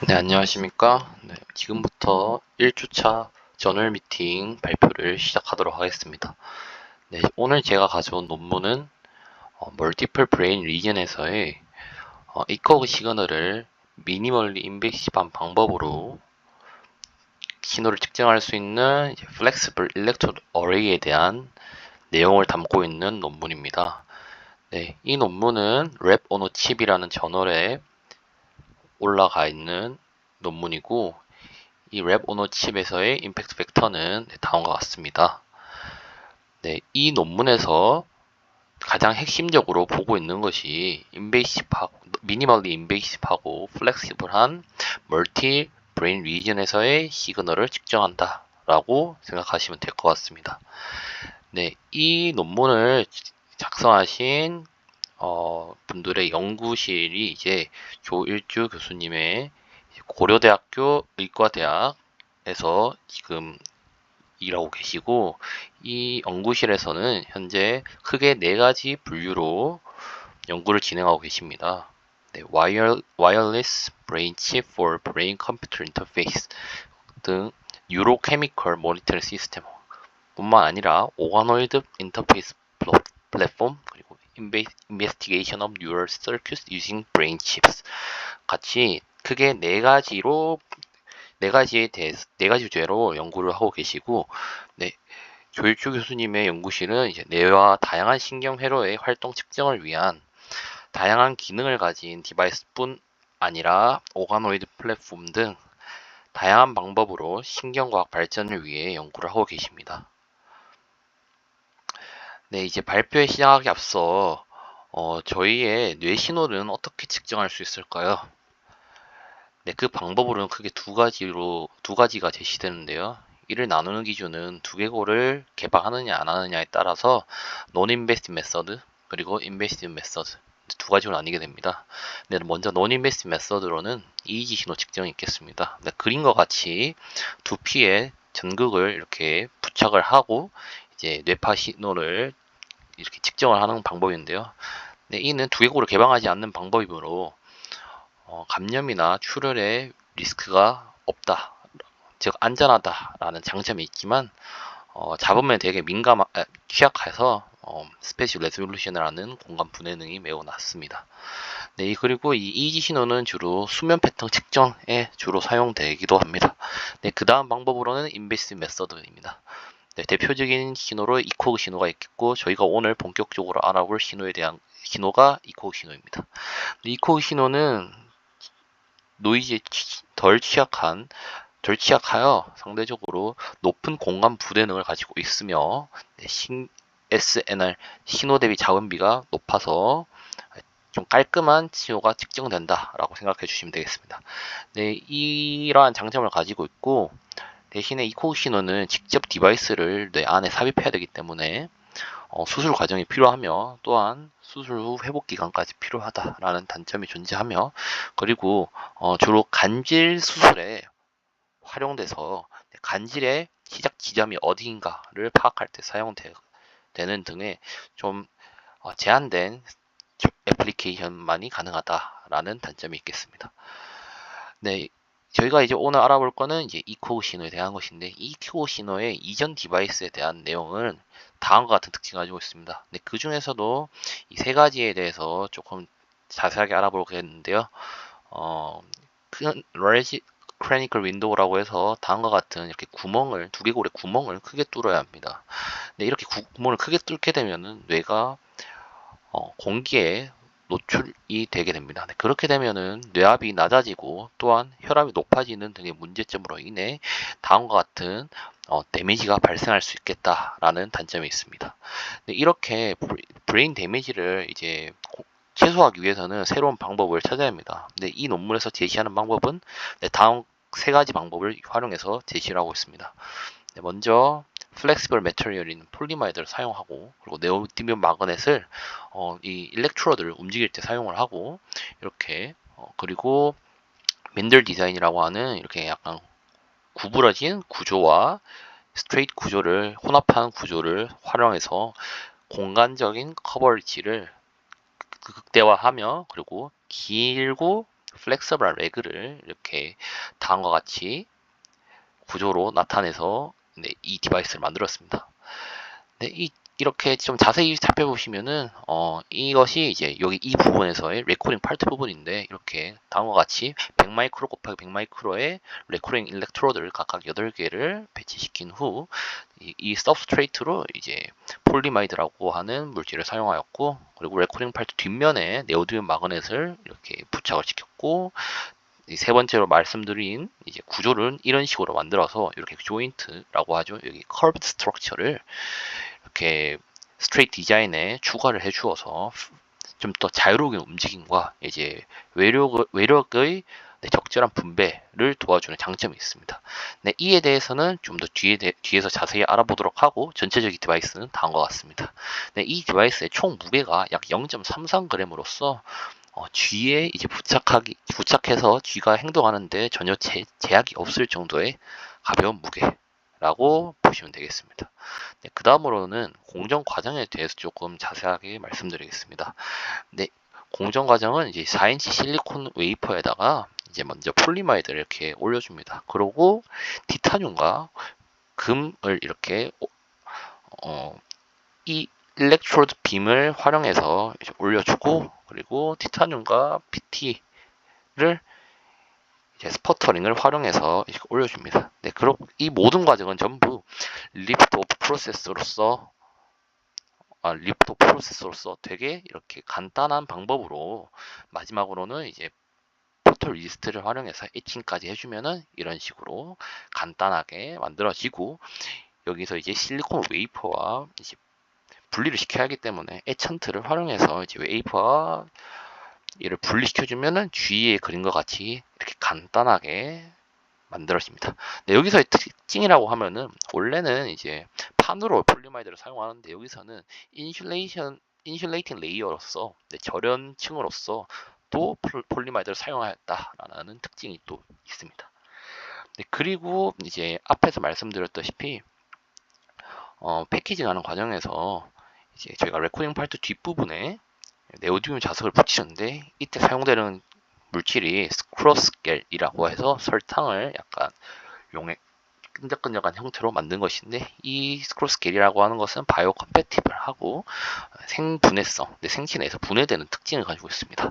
네, 안녕하십니까. 네, 지금부터 1주차 저널 미팅 발표를 시작하도록 하겠습니다. 네, 오늘 제가 가져온 논문은 멀티플 브레인 리전에서의 이커그 시그널을 미니멀리 인베이시브한 방법으로 신호를 측정할 수 있는 플렉시블 일렉트로드 어레이에 대한 내용을 담고 있는 논문입니다. 네, 이 논문은 랩 오노 칩이라는 저널에 올라가 있는 논문이고, 이 랩 오너 칩에서의 임팩트 팩터는 다음과 같습니다. 네, 이 논문에서 가장 핵심적으로 보고 있는 것이 미니멀리 인베이시브하고 플렉시블한 멀티 브레인 리전에서의 시그널을 측정한다 라고 생각하시면 될 것 같습니다. 네, 이 논문을 작성하신 분들의 연구실이 이제 조일주 교수님의 고려대학교 의과대학에서 지금 일하고 계시고, 이 연구실에서는 현재 크게 네 가지 분류로 연구를 진행하고 계십니다. 네, Wireless Brain Chip for Brain Computer Interface 등 뉴로케미컬 모니터링 시스템 뿐만 아니라 오가노이드 인터페이스 플랫폼, 그리고 Investigation of Neural Circuits Using Brain Chips 같이 크게 네 가지 주제로 연구를 하고 계시고, 네, 조일주 교수님의 연구실은 이제 뇌와 다양한 신경 회로의 활동 측정을 위한 다양한 기능을 가진 디바이스뿐 아니라 오가노이드 플랫폼 등 다양한 방법으로 신경과학 발전을 위해 연구를 하고 계십니다. 네, 이제 발표에 시작하기 앞서 저희의 뇌 신호는 어떻게 측정할 수 있을까요? 네, 그 방법으로는 크게 두 가지가 제시되는데요. 이를 나누는 기준은 두개골을 개방하느냐 안 하느냐에 따라서 non-invasive method 그리고 invasive method 두 가지로 나뉘게 됩니다. 네, 먼저 non-invasive method로는 EEG 신호 측정이 있겠습니다. 네, 그림과 같이 두피에 전극을 이렇게 부착을 하고 이제 뇌파 신호를 이렇게 측정을 하는 방법인데요. 네, 이는 두개골을 개방하지 않는 방법이므로 감염이나 출혈의 리스크가 없다, 즉 안전하다라는 장점이 있지만 잡으면 되게 취약해서 스페셜 레졸루션이라는 공간 분해능이 매우 낮습니다. 네, 그리고 이 이지 신호는 주로 수면 패턴 측정에 주로 사용되기도 합니다. 네, 그 다음 방법으로는 인베시브 메서드입니다. 네, 대표적인 신호로 이코그 신호가 있겠고, 저희가 오늘 본격적으로 알아볼 신호에 대한 신호가 이코그 신호입니다. 이코그 신호는 노이즈에 덜 취약하여 상대적으로 높은 공간 부대능을 가지고 있으며, 네, SNR 신호 대비 자원비가 높아서 좀 깔끔한 신호가 측정된다라고 생각해 주시면 되겠습니다. 네, 이러한 장점을 가지고 있고, 대신에 이코그 신호는 직접 디바이스를 뇌 안에 삽입해야 되기 때문에 수술 과정이 필요하며, 또한 수술 후 회복 기간까지 필요하다라는 단점이 존재하며, 그리고 주로 간질 수술에 활용돼서 간질의 시작 지점이 어디인가를 파악할 때 사용되는 등의 좀 제한된 애플리케이션만이 가능하다라는 단점이 있겠습니다. 네, 저희가 이제 오늘 알아볼 거는 이제 이코그 신호에 대한 것인데, 이 이코그 신호의 이전 디바이스에 대한 내용은 다음과 같은 특징을 가지고 있습니다. 네, 그 중에서도 이 세 가지에 대해서 조금 자세하게 알아보겠는데요. 큰 레지 크래니컬 윈도우라고 해서 다음과 같은 이렇게 두개골의 구멍을 크게 뚫어야 합니다. 네, 이렇게 구멍을 크게 뚫게 되면은 뇌가 공기에 노출이 되게 됩니다. 네, 그렇게 되면은 뇌압이 낮아지고 또한 혈압이 높아지는 등의 문제점으로 인해 다음과 같은 데미지가 발생할 수 있겠다라는 단점이 있습니다. 네, 이렇게 브레인 데미지를 이제 최소화하기 위해서는 새로운 방법을 찾아야 합니다. 네, 이 논문에서 제시하는 방법은 다음 세 가지 방법을 활용해서 제시를 하고 있습니다. 네, 먼저 플렉시블 매터리얼인 폴리마이드를 사용하고, 그리고 네오디뮴 마그넷을 이 일렉트로드를 움직일 때 사용을 하고, 이렇게 그리고 맨들 디자인이라고 하는 이렇게 약간 구부러진 구조와 스트레이트 구조를 혼합한 구조를 활용해서 공간적인 커버리지를 극대화하며, 그리고 길고 플렉서블한 레그를 이렇게 다음과 같이 구조로 나타내서 네, 이 디바이스를 만들었습니다. 네, 이렇게 좀 자세히 살펴보시면은 이것이 이제 여기 이 부분에서의 레코딩 파트 부분인데 이렇게 다음과 같이 100마이크로 곱하기 100마이크로의 레코딩 일렉트로드를 각각 8개를 배치시킨 후 이 서브스트레이트로 이제 폴리마이드라고 하는 물질을 사용하였고, 그리고 레코딩 파트 뒷면에 네오디움 마그넷을 이렇게 부착을 시켰고, 세 번째로 말씀드린 이제 구조를 이런 식으로 만들어서 이렇게 조인트라고 하죠. 여기 커브드 스트럭처를 이렇게 스트레이트 디자인에 추가를 해 주어서 좀 더 자유로운 움직임과 이제 외력의 네, 적절한 분배를 도와주는 장점이 있습니다. 네, 이에 대해서는 좀 더 뒤에서 자세히 알아보도록 하고, 전체적인 디바이스는 다음과 같습니다. 네, 이 디바이스의 총 무게가 약 0.33g으로서 G에 이제 부착해서 G가 행동하는데 전혀 제약이 없을 정도의 가벼운 무게라고 보시면 되겠습니다. 네, 그 다음으로는 공정 과정에 대해서 조금 자세하게 말씀드리겠습니다. 네, 공정 과정은 이제 4인치 실리콘 웨이퍼에다가 이제 먼저 폴리마이드를 이렇게 올려줍니다. 그리고 티타늄과 금을 이렇게 이 일렉트로드 빔을 활용해서 이제 올려주고, 그리고 티타늄과 PT를 이제 스퍼터링을 활용해서 이렇게 올려줍니다. 네, 그럼 이 모든 과정은 전부 리프트 오프 프로세스로서 되게 이렇게 간단한 방법으로 마지막으로는 이제 포토 리스트를 활용해서 에칭까지 해주면은 이런 식으로 간단하게 만들어지고, 여기서 이제 실리콘 웨이퍼와 이제 분리를 시켜야 하기 때문에 에찬트를 활용해서 이제 웨이퍼와 얘를 분리시켜주면은 G에 그린 것 같이 이렇게 간단하게 만들어집니다. 네, 여기서의 특징이라고 하면은 원래는 이제 판으로 폴리마이드를 사용하는데 여기서는 인슐레이팅 레이어로서 절연층으로서 또 폴리마이드를 사용하였다라는 특징이 또 있습니다. 네, 그리고 이제 앞에서 말씀드렸다시피 패키징하는 과정에서 이제 저희가 레코딩 파트 뒷부분에 네오디움 자석을 붙이는데 이때 사용되는 물질이 스크로스겔이라고 해서 설탕을 약간 용해 끈적끈적한 형태로 만든 것인데, 이 스크로스겔이라고 하는 것은 바이오 컴패티블하고 생분해성, 생체 내에서 분해되는 특징을 가지고 있습니다.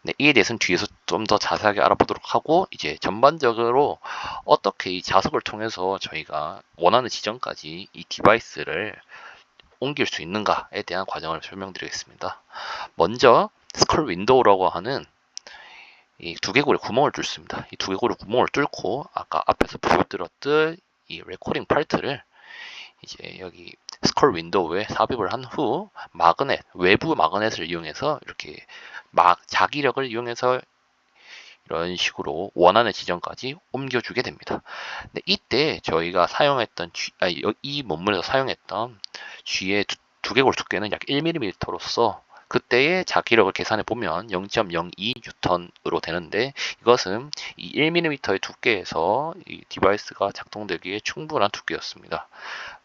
네, 이에 대해서는 뒤에서 좀 더 자세하게 알아보도록 하고, 이제 전반적으로 어떻게 이 자석을 통해서 저희가 원하는 지점까지 이 디바이스를 옮길 수 있는가에 대한 과정을 설명드리겠습니다. 먼저 스컬 윈도우라고 하는 이 두개골에 구멍을 뚫습니다. 이 두개골에 구멍을 뚫고 아까 앞에서 보여드렸듯 이 레코딩 파트를 이제 여기 스컬 윈도우에 삽입을 한 후 외부 마그넷을 이용해서 이렇게 자기력을 이용해서 이런 식으로 원하는 지점까지 옮겨주게 됩니다. 근데 이때 저희가 사용했던 이 본문에서 사용했던 G의 두개골 두께는 약 1mm로서 그때의 자기력을 계산해 보면 0.02 뉴턴으로 되는데, 이것은 이 1mm의 두께에서 이 디바이스가 작동되기에 충분한 두께였습니다.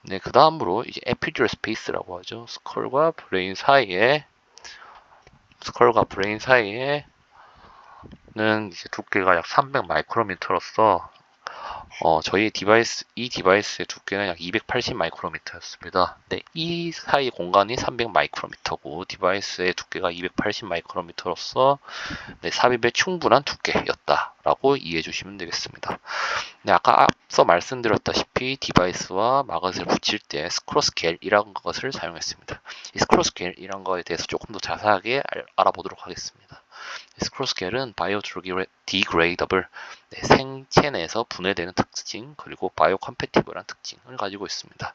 네, 그 다음으로 이제 에피듀럴 스페이스라고 하죠. 스컬과 브레인 사이에는 이제 두께가 약 300 마이크로미터로서 저희 이 디바이스의 두께는 약 280 마이크로미터였습니다. 네, 이 사이 공간이 300 마이크로미터고 디바이스의 두께가 280 마이크로미터로서 삽입에 충분한 두께였다라고 이해해 주시면 되겠습니다. 네, 아까 앞서 말씀드렸다시피 디바이스와 마그넷을 붙일 때 스크로스겔이라는 것을 사용했습니다. 이 스크로스겔이란 거에 대해서 조금 더 자세하게 알아보도록 하겠습니다. 스크로스겔은 바이오디그레이더블, 생체 내에서 분해되는 특징, 그리고 바이오 컴패티블한 특징을 가지고 있습니다.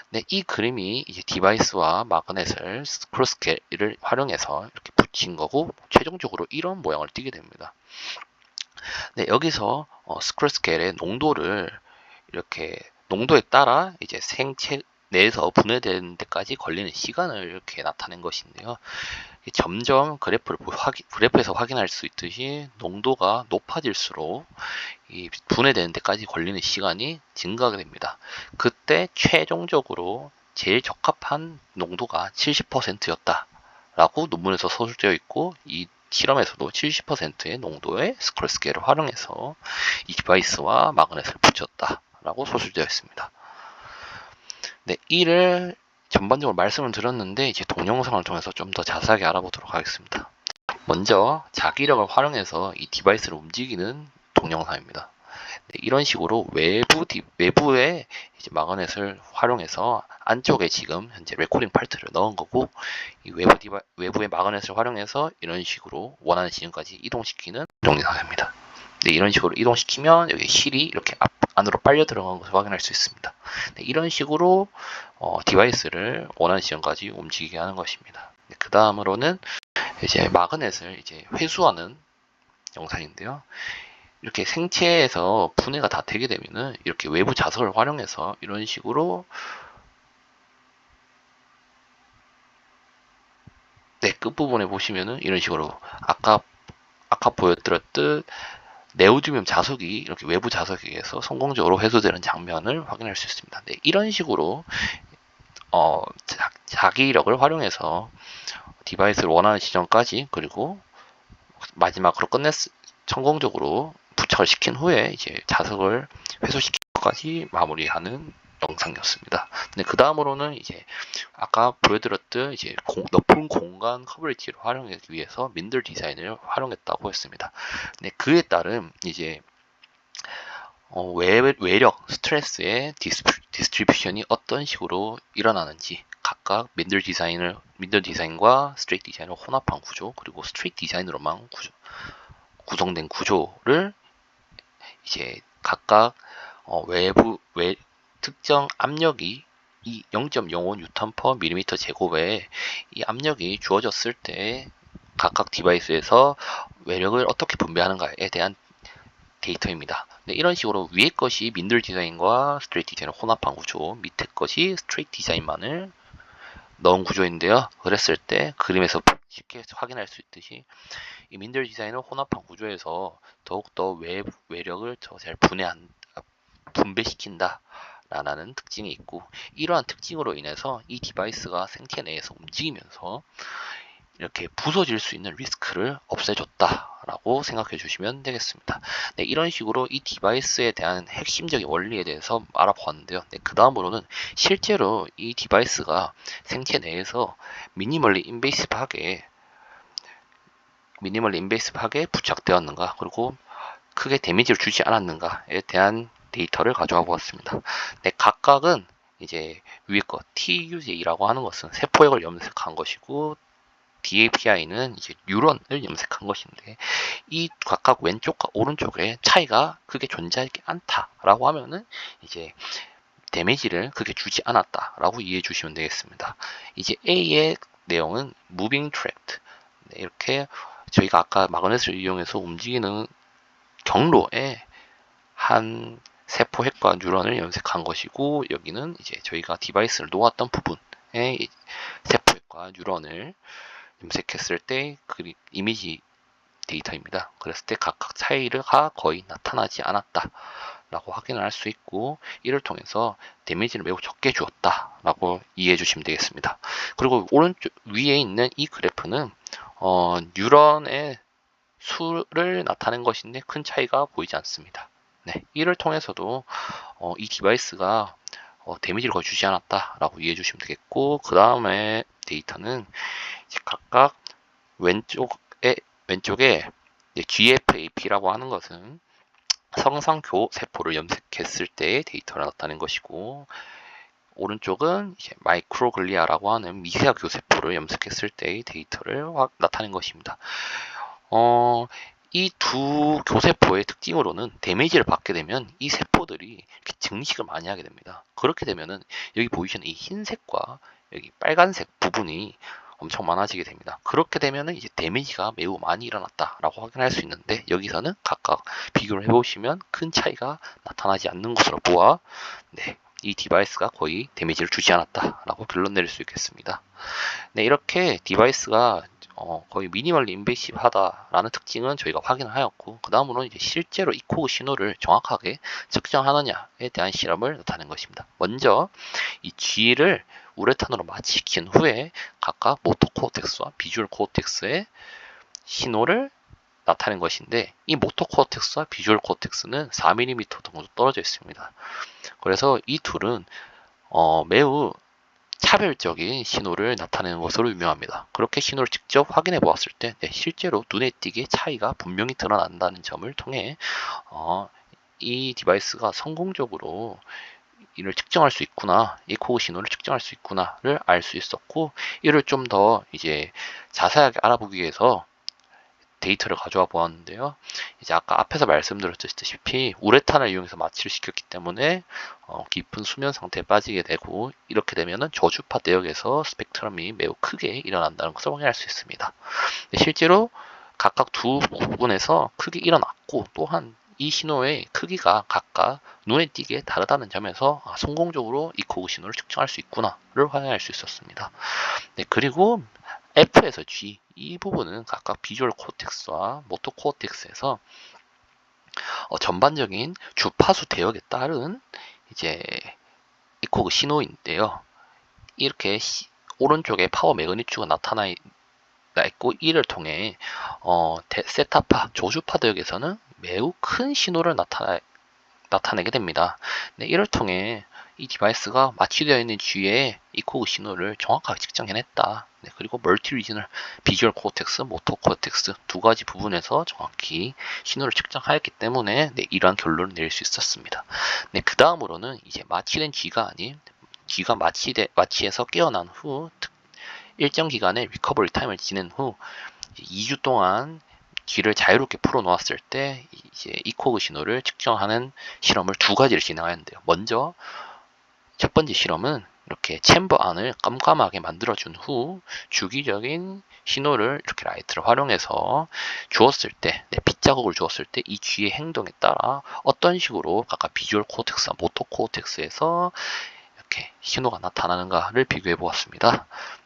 네, 이 그림이 이제 디바이스와 마그넷을 스크로스겔을 활용해서 이렇게 붙인 거고, 최종적으로 이런 모양을 띠게 됩니다. 네, 여기서 스크로스겔의 농도에 따라 이제 생체 내에서 분해되는 데까지 걸리는 시간을 이렇게 나타낸 것인데요. 점점 그래프에서 확인할 수 있듯이 농도가 높아질수록 이 분해되는 데까지 걸리는 시간이 증가하게 됩니다. 그때 최종적으로 제일 적합한 농도가 70%였다라고 논문에서 서술되어 있고, 이 실험에서도 70%의 농도의 스크롤스케일을 활용해서 이 디바이스와 마그넷을 붙였다라고 소술되어 있습니다. 네, 이를 전반적으로 말씀을 드렸는데 이제 동영상을 통해서 좀 더 자세하게 알아보도록 하겠습니다. 먼저 자기력을 활용해서 이 디바이스를 움직이는 동영상입니다. 네, 이런 식으로 외부의 이제 마그넷을 활용해서 안쪽에 지금 현재 레코딩 파트를 넣은 거고, 이 외부의 마그넷을 활용해서 이런 식으로 원하는 지점까지 이동시키는 동영상입니다. 네, 이런 식으로 이동시키면 여기 실이 이렇게 안으로 빨려 들어간 것을 확인할 수 있습니다. 네, 이런 식으로 디바이스를 원하는 지점까지 움직이게 하는 것입니다. 네, 그 다음으로는 이제 마그넷을 이제 회수하는 영상인데요. 이렇게 생체에서 분해가 다 되게 되면은 이렇게 외부 자석을 활용해서 이런 식으로 네, 끝부분에 보시면은 이런 식으로 아까 보여드렸듯 네오디뮴 자석이 이렇게 외부 자석에 의해서 성공적으로 회수되는 장면을 확인할 수 있습니다. 네, 이런 식으로 자기력을 활용해서 디바이스를 원하는 지점까지, 그리고 마지막으로 성공적으로 부착을 시킨 후에 이제 자석을 회수시키기까지 마무리하는 영상이었습니다. 네, 그 다음으로는 이제 아까 보여드렸듯 이제 높은 공간 커버리지를 활용하기 위해서 민들 디자인을 활용했다고 했습니다. 네, 그에 따른 이제 외력, 스트레스의 디스트리뷰션이 어떤 식으로 일어나는지, 각각 민들 디자인과 스트레이트 디자인을 혼합한 구조, 그리고 스트레이트 디자인으로만 구성된 구조를 이제 각각 특정 압력이 이 0.05 뉴턴 퍼 밀리미터 제곱에 이 압력이 주어졌을 때 각각 디바이스에서 외력을 어떻게 분배하는가에 대한 데이터입니다. 네, 이런 식으로 위에 것이 민들 디자인과 스트레이트 디자인을 혼합한 구조, 밑에 것이 스트레이트 디자인만을 넣은 구조인데요. 그랬을 때 그림에서 쉽게 확인할 수 있듯이 이 민들 디자인을 혼합한 구조에서 더욱더 외력을 더 잘 분배시킨다 라는 특징이 있고, 이러한 특징으로 인해서 이 디바이스가 생체 내에서 움직이면서 이렇게 부서질 수 있는 리스크를 없애줬다라고 생각해 주시면 되겠습니다. 네, 이런 식으로 이 디바이스에 대한 핵심적인 원리에 대해서 알아보았는데요. 네, 그 다음으로는 실제로 이 디바이스가 생체 내에서 미니멀리 인베이시브하게 부착되었는가, 그리고 크게 데미지를 주지 않았는가에 대한 데이터를 가져와 보았습니다. 네, 각각은 이제 위에 거 TUJ라고 하는 것은 세포액을 염색한 것이고, DAPI는 이제 뉴런을 염색한 것인데, 이 각각 왼쪽과 오른쪽에 차이가 크게 존재하지 않다라고 하면은 이제 데미지를 크게 주지 않았다라고 이해해 주시면 되겠습니다. 이제 A의 내용은 Moving Tract. 네, 이렇게 저희가 아까 마그넷을 이용해서 움직이는 경로에 한 세포핵과 뉴런을 염색한 것이고, 여기는 이제 저희가 디바이스를 놓았던 부분에 세포핵과 뉴런을 염색했을 때 그 이미지 데이터입니다. 그랬을 때 각각 차이가 거의 나타나지 않았다 라고 확인을 할 수 있고, 이를 통해서 데미지를 매우 적게 주었다 라고 이해해 주시면 되겠습니다. 그리고 오른쪽 위에 있는 이 그래프는 뉴런의 수를 나타낸 것인데 큰 차이가 보이지 않습니다. 네, 이를 통해서도 이 디바이스가 데미지를 거의 주지 않았다라고 이해해 주시면 되겠고, 그 다음에 데이터는 이제 각각 왼쪽에 GFAP라고 하는 것은 성상교 세포를 염색했을 때의 데이터를 나타낸 것이고, 오른쪽은 이제 마이크로글리아라고 하는 미세하교 세포를 염색했을 때의 데이터를 나타낸 것입니다. 이 두 교세포의 특징으로는 데미지를 받게 되면 이 세포들이 이렇게 증식을 많이 하게 됩니다. 그렇게 되면은 여기 보이시는 이 흰색과 여기 빨간색 부분이 엄청 많아지게 됩니다. 그렇게 되면은 이제 데미지가 매우 많이 일어났다라고 확인할 수 있는데, 여기서는 각각 비교를 해보시면 큰 차이가 나타나지 않는 것으로 보아 이 디바이스가 거의 데미지를 주지 않았다라고 결론 내릴 수 있겠습니다. 네, 이렇게 디바이스가 거의 미니멀리 인베이시브하다라는 특징은 저희가 확인을 하였고, 그 다음으로는 이제 실제로 이코그 신호를 정확하게 측정하느냐에 대한 실험을 나타낸 것입니다. 먼저 이 G를 우레탄으로 마취시킨 후에 각각 모터 코어텍스와 비주얼 코어텍스에 신호를 나타낸 것인데 이 모터 코텍스와 비주얼 코텍스는 4mm 정도 떨어져 있습니다. 그래서 이 둘은 매우 차별적인 신호를 나타내는 것으로 유명합니다. 그렇게 신호를 직접 확인해 보았을 때 실제로 눈에 띄게 차이가 분명히 드러난다는 점을 통해 이 디바이스가 성공적으로 이를 측정할 수 있구나, 이코그 신호를 측정할 수 있구나를 알 수 있었고, 이를 좀 더 이제 자세하게 알아보기 위해서 데이터를 가져와 보았는데요. 이제 아까 앞에서 말씀드렸다시피 우레탄을 이용해서 마취를 시켰기 때문에 깊은 수면 상태에 빠지게 되고, 이렇게 되면은 저주파 대역에서 스펙트럼이 매우 크게 일어난다는 것을 확인할 수 있습니다. 실제로 각각 두 부분에서 크게 일어났고, 또한 이 신호의 크기가 각각 눈에 띄게 다르다는 점에서 성공적으로 이코그 신호를 측정할 수 있구나를 확인할 수 있었습니다. 네, 그리고 F에서 G 이 부분은 각각 비주얼 코텍스와 모터 코텍스에서 전반적인 주파수 대역에 따른 이제 이코그 신호인데요. 이렇게 오른쪽에 파워 매그니튜드가 나타나 있고, 이를 통해 세타파 조주파 대역에서는 매우 큰 신호를 나타내게 됩니다. 네, 이를 통해 이 디바이스가 마취되어 있는 G의 이코그 신호를 정확하게 측정해냈다. 네, 그리고 멀티 리지널 비주얼 코텍스, 모터 코텍스 두 가지 부분에서 정확히 신호를 측정하였기 때문에 이러한 결론을 내릴 수 있었습니다. 네, 그 다음으로는 이제 마취된 G가 아닌 G가 마취에서 깨어난 후 일정 기간의 리커버리 타임을 지낸 후 2주 동안 G를 자유롭게 풀어놓았을 때 이제 이코그 신호를 측정하는 실험을 두 가지를 진행하였는데요. 먼저 첫 번째 실험은 이렇게 챔버 안을 깜깜하게 만들어준 후 주기적인 신호를 이렇게 라이트를 활용해서 주었을 때, 빗자국을 주었을 때 이 G의 행동에 따라 어떤 식으로 각각 비주얼 코텍스와 모터 코텍스에서 이렇게 신호가 나타나는가를 비교해 보았습니다.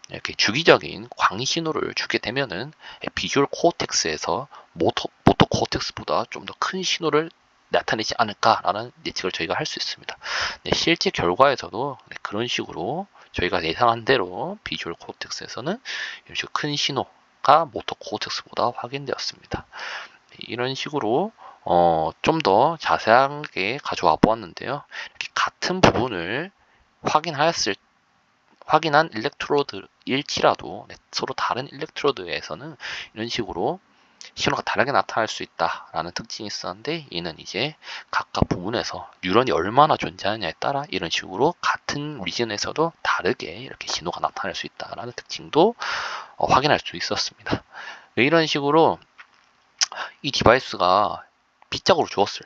이렇게 주기적인 광이 신호를 주게 되면은 비주얼 코텍스에서 모터 코텍스보다 좀 더 큰 신호를 나타내지 않을까라는 예측을 저희가 할 수 있습니다. 네, 실제 결과에서도 그런 식으로 저희가 예상한 대로 비주얼 코텍스에서는 이런 식으로 큰 신호가 모터 코텍스보다 확인되었습니다. 네, 이런 식으로 좀 더 자세하게 가져와 보았는데요. 이렇게 같은 부분을 확인한 일렉트로드일지라도 서로 다른 일렉트로드에서는 이런 식으로 신호가 다르게 나타날 수 있다라는 특징이 있었는데, 이는 이제 각각 부분에서 뉴런이 얼마나 존재하느냐에 따라 이런 식으로 같은 리전에서도 다르게 이렇게 신호가 나타날 수 있다라는 특징도 확인할 수 있었습니다. 이런 식으로 이 디바이스가 빗자국을 주었을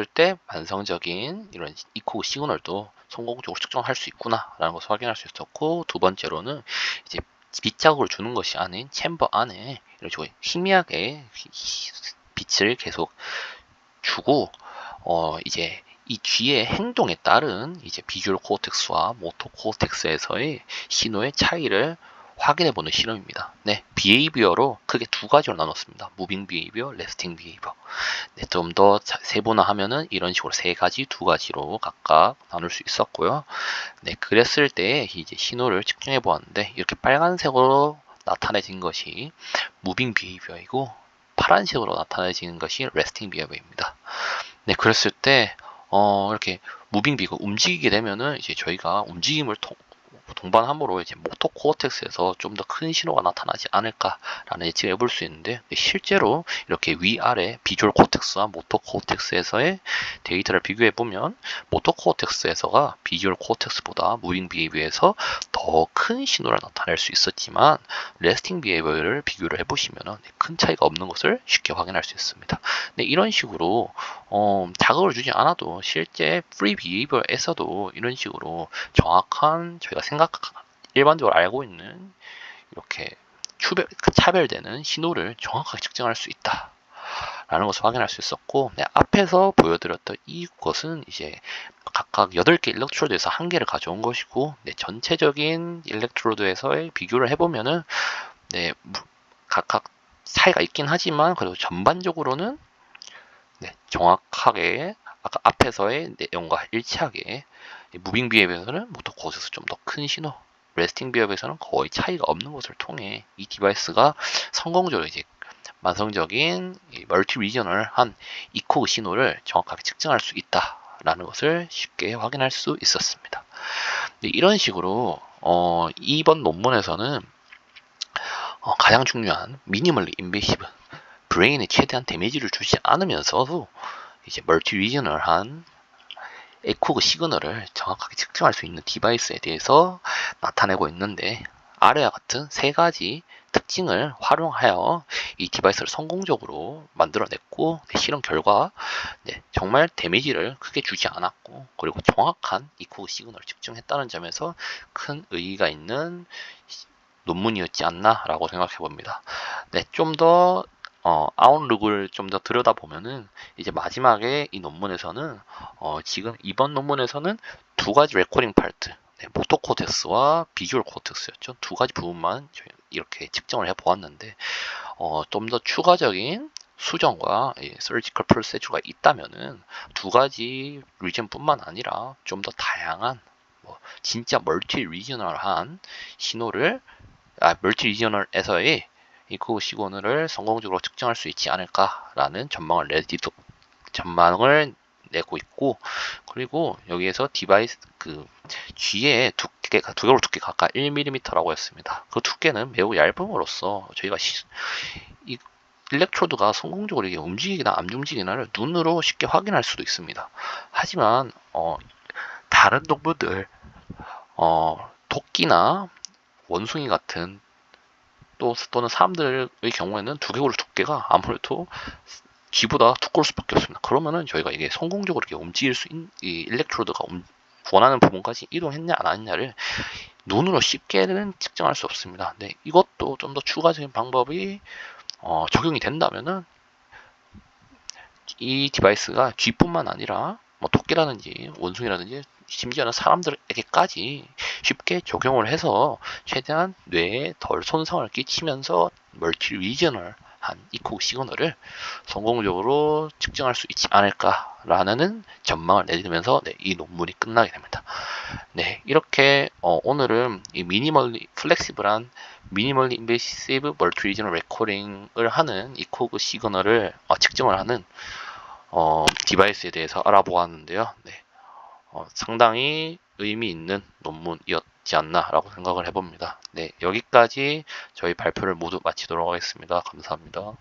때 완성적인 이런 이코그 시그널도 성공적으로 측정할 수 있구나라는 것을 확인할 수 있었고, 두 번째로는 이제 빗자국을 주는 것이 아닌 챔버 안에 이런 식으로 희미하게 빛을 계속 주고 이제 이 G의 행동에 따른 이제 비주얼 코텍스와 모터 코텍스에서의 신호의 차이를 확인해보는 실험입니다. 네, 비헤이비어로 크게 두 가지로 나눴습니다. 무빙 비헤이비어, 레스팅 비헤이비어. 네, 좀 더 세분화하면은 이런 식으로 두 가지로 각각 나눌 수 있었고요. 네, 그랬을 때 이제 신호를 측정해 보았는데, 이렇게 빨간색으로 나타내진 것이 무빙 비헤이비어이고 파란색으로 나타내지는 것이 레스팅 비헤이비어입니다. 네, 그랬을 때 이렇게 무빙 비가 움직이게 되면은 이제 저희가 움직임을 동반함으로 이제 모터 코텍스에서 좀 더 큰 신호가 나타나지 않을까라는 예측을 해볼 수 있는데, 실제로 이렇게 위아래 비주얼 코텍스와 모터 코텍스에서의 데이터를 비교해 보면 모터 코텍스에서가 비주얼 코텍스보다 무빙 비헤이비어에서 더 큰 신호를 나타낼 수 있었지만, 레스팅 비헤이비어를 비교를 해보시면 큰 차이가 없는 것을 쉽게 확인할 수 있습니다. 네, 이런 식으로 자극을 주지 않아도 실제 프리 비헤이비어에서도 이런 식으로 정확한 저희가 일반적으로 알고 있는 이렇게 차별되는 신호를 정확하게 측정할 수 있다 라는 것을 확인할 수 있었고, 앞에서 보여드렸던 이것은 이제 각각 8개 일렉트로드에서 1개를 가져온 것이고, 전체적인 일렉트로드에서의 비교를 해보면은 각각 차이가 있긴 하지만 그래도 전반적으로는 정확하게 아까 앞에서의 내용과 일치하게 무빙 비헤이비어에서는 모터 코텍스 좀 더 큰 신호, 레스팅 비협에서는 거의 차이가 없는 것을 통해 이 디바이스가 성공적으로 이제 만성적인 멀티 리저널한 이코그 신호를 정확하게 측정할 수 있다라는 것을 쉽게 확인할 수 있었습니다. 이런 식으로 이번 논문에서는 가장 중요한 미니멀리 인베이시브 브레인에 최대한 데미지를 주지 않으면서도 이제 멀티 리저널한 에코그 시그널을 정확하게 측정할 수 있는 디바이스에 대해서 나타내고 있는데, 아래와 같은 세 가지 특징을 활용하여 이 디바이스를 성공적으로 만들어냈고, 실험 결과 정말 데미지를 크게 주지 않았고, 그리고 정확한 이코그 시그널을 측정했다는 점에서 큰 의의가 있는 논문이었지 않나 라고 생각해 봅니다. 좀 더 아웃룩을 좀 더 들여다보면은 이제 마지막에 이 논문에서는 지금 이번 논문에서는 두 가지 레코딩 파트, 모토 코텍스와 비주얼 코텍스였죠. 두 가지 부분만 이렇게 측정을 해 보았는데, 좀 더 추가적인 수정과 서지컬 프로세주가 있다면은 두 가지 리전뿐만 아니라 좀 더 다양한 진짜 멀티 리저널한 신호를 멀티 리저널에서의 이코그 시그널을 성공적으로 측정할 수 있지 않을까라는 전망을 내고 있고, 그리고 여기에서 디바이스 G의 두께가 두개골 두께 각각 1mm라고 했습니다. 그 두께는 매우 얇음으로써 저희가 이 일렉트로드가 성공적으로 이게 움직이나 안 움직이나를 눈으로 쉽게 확인할 수도 있습니다. 하지만 다른 동물들, 토끼나 원숭이 같은 또는 사람들의 경우에는 두개골 두께가 아무래도 G보다 두꺼울 수밖에 없습니다. 그러면은 저희가 이게 성공적으로 이렇게 움직일 수 있는 이 일렉트로드가 원하는 부분까지 이동했냐 안 했냐를 눈으로 쉽게는 측정할 수 없습니다. 근데 이것도 좀 더 추가적인 방법이 적용이 된다면은 이 디바이스가 G뿐만 아니라 토끼라든지 원숭이라든지 심지어는 사람들에게까지 쉽게 적용을 해서 최대한 뇌에 덜 손상을 끼치면서 멀티 리저널한 이코그 시그널을 성공적으로 측정할 수 있지 않을까라는 전망을 내리면서 이 논문이 끝나게 됩니다. 이렇게 오늘은 이 미니멀리 플렉시블한 미니멀리 인베시브 멀티 리저널 레코딩을 하는 이코그 시그널을 측정을 하는 디바이스에 대해서 알아보았는데요. 상당히 의미 있는 논문이었지 않나라고 생각을 해봅니다. 여기까지 저희 발표를 모두 마치도록 하겠습니다. 감사합니다.